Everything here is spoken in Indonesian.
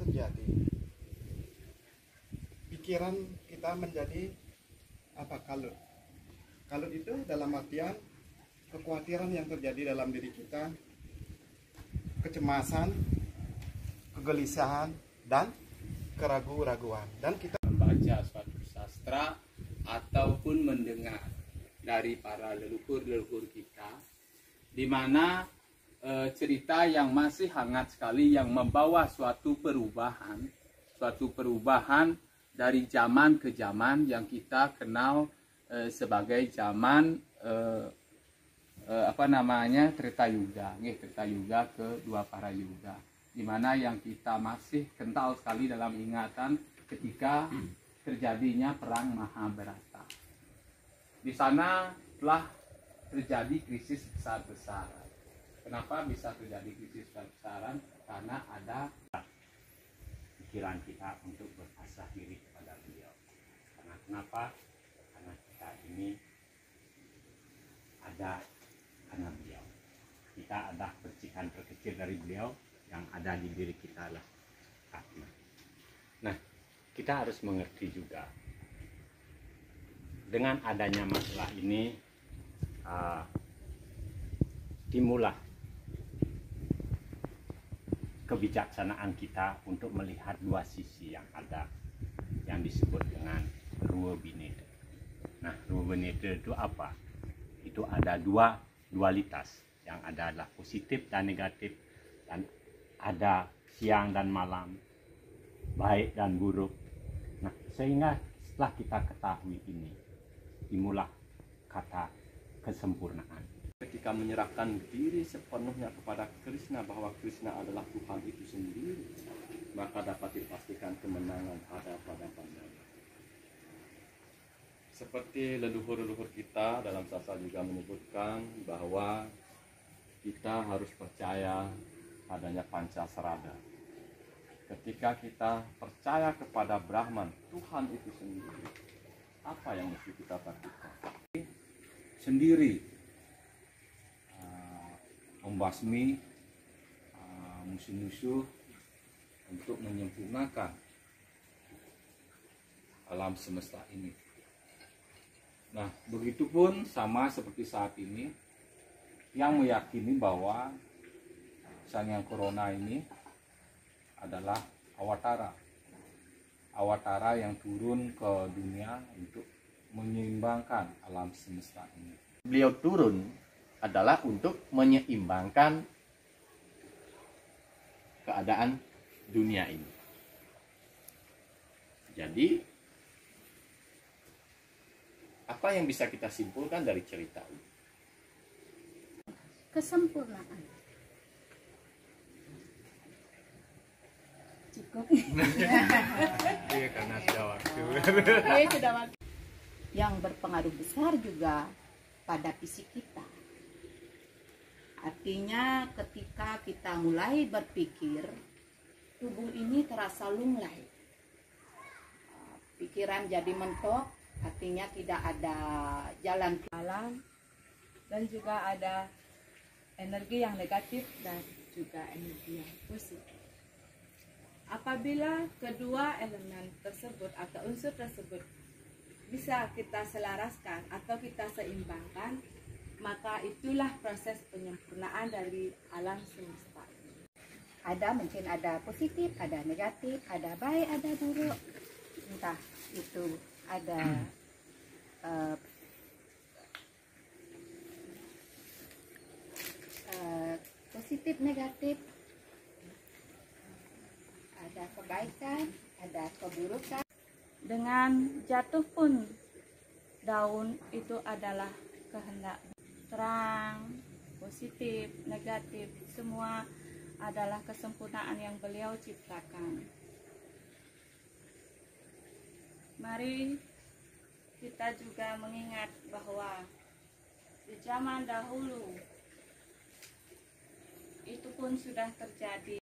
terjadi, pikiran kita menjadi kalut. Kalut itu dalam artian kekhawatiran yang terjadi dalam diri kita, kecemasan, kegelisahan, dan keraguan-raguan. Dan kita membaca suatu sastra ataupun mendengar dari para leluhur-leluhur kita, di mana cerita yang masih hangat sekali, yang membawa suatu perubahan dari zaman ke zaman yang kita kenal sebagai zaman Treta Yuga, Treta Yuga kedua para yuga, di mana yang kita masih kental sekali dalam ingatan ketika terjadinya perang Mahabharata. Di sana telah terjadi krisis besar-besaran. Kenapa bisa terjadi krisis besar-besaran? Karena ada pikiran kita untuk berpasrah diri kepada beliau. Karena kenapa? Karena kita ini ada karena beliau. Kita ada percikan terkecil dari beliau, yang ada di diri kita lah hati. Nah, kita harus mengerti juga dengan adanya masalah ini timbullah kebijaksanaan kita untuk melihat dua sisi yang ada, yang disebut dengan Ruwa Bineda. Nah, Ruwa Bineda itu apa? Itu ada dua dualitas, yang ada adalah positif dan negatif, dan ada siang dan malam, baik dan buruk. Nah, sehingga setelah kita ketahui ini, timbullah kata kesempurnaan. Ketika menyerahkan diri sepenuhnya kepada Krishna, bahwa Krishna adalah Tuhan itu sendiri, maka dapat dipastikan kemenangan ada pada pandangan. Seperti leluhur-leluhur kita dalam sastra juga menyebutkan bahwa kita harus percaya adanya Pancasarada. Ketika kita percaya kepada Brahman, Tuhan itu sendiri, apa yang mesti kita lakukan? Sendiri membasmi musuh-musuh untuk menyempurnakan alam semesta ini. Nah, begitupun sama seperti saat ini, yang meyakini bahwa Sang Hyang Corona ini adalah awatara yang turun ke dunia untuk menyeimbangkan alam semesta ini. Beliau turun adalah untuk menyeimbangkan keadaan dunia ini. Jadi, apa yang bisa kita simpulkan dari cerita ini? Kesempurnaan. Cukup. Iya, karena sudah waktu. Iya, sudah waktu. Yang berpengaruh besar juga pada fisik kita. Artinya ketika kita mulai berpikir, tubuh ini terasa lunglai. Pikiran jadi mentok, artinya tidak ada jalan alam, dan juga ada energi yang negatif dan juga energi yang positif. Apabila kedua elemen tersebut atau unsur tersebut bisa kita selaraskan atau kita seimbangkan, maka itulah proses penyempurnaan dari alam semesta. mungkin ada positif, ada negatif, ada baik, ada buruk. Entah itu ada positif, negatif, ada kebaikan, ada keburukan. Dengan jatuh pun daun itu adalah kehendak. Terang, positif, negatif, semua adalah kesempurnaan yang beliau ciptakan. Mari kita juga mengingat bahwa di zaman dahulu itu pun sudah terjadi